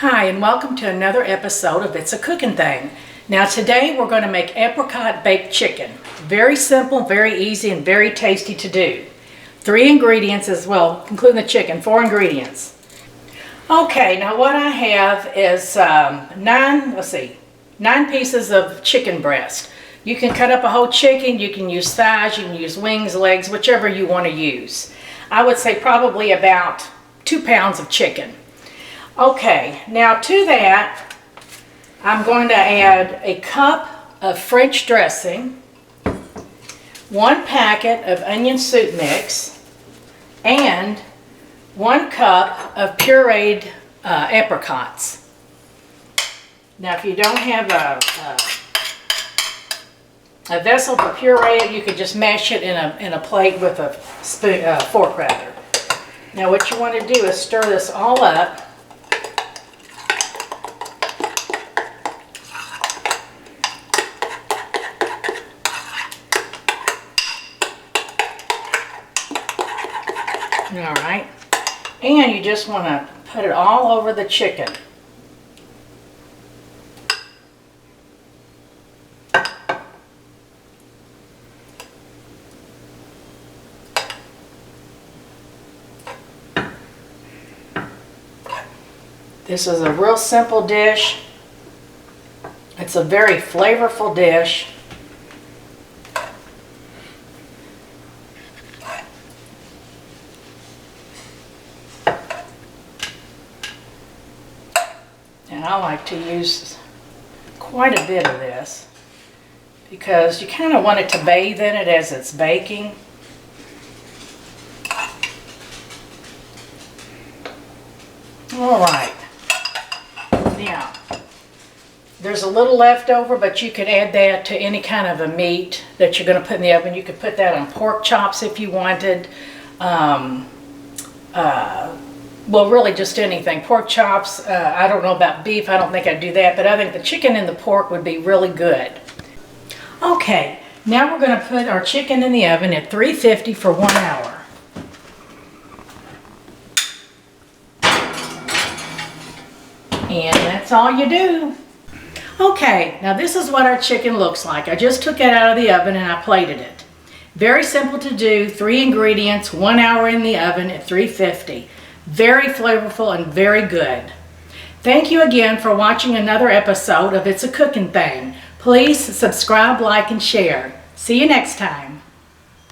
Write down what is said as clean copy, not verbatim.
Hi, and welcome to another episode of It's a Cooking Thing. Now today we're going to make apricot baked chicken. Very simple, very easy, and very tasty to do. 3 ingredients as well, including the chicken, 4 ingredients. Okay, now what I have is 9 pieces of chicken breast. You can cut up a whole chicken, you can use thighs, you can use wings, legs, whichever you want to use. I would say probably about 2 pounds of chicken. Okay, now to that, I'm going to add a cup of French dressing, 1 packet of onion soup mix, and 1 cup of pureed apricots. Now if you don't have a vessel to puree it, you could just mash it in a plate with a spoon, fork rather. Now what you want to do is stir this all up. All right, and you just want to put it all over the chicken. This is a real simple dish. It's a very flavorful dish. And I like to use quite a bit of this because you kind of want it to bathe in it as it's baking. All right. Now, there's a little left over, but you can add that to any kind of a meat that you're going to put in the oven. You could put that on pork chops if you wanted. Well, really just anything. Pork chops, I don't know about beef. I don't think I'd do that, but I think the chicken and the pork would be really good. Okay, now we're going to put our chicken in the oven at 350 for 1 hour. And that's all you do. Okay, now this is what our chicken looks like. I just took it out of the oven and I plated it. Very simple to do, 3 ingredients, 1 hour in the oven at 350. Very flavorful and very good. Thank you again for watching another episode of It's a Cooking Thing. Please subscribe, like, and share. See you next time.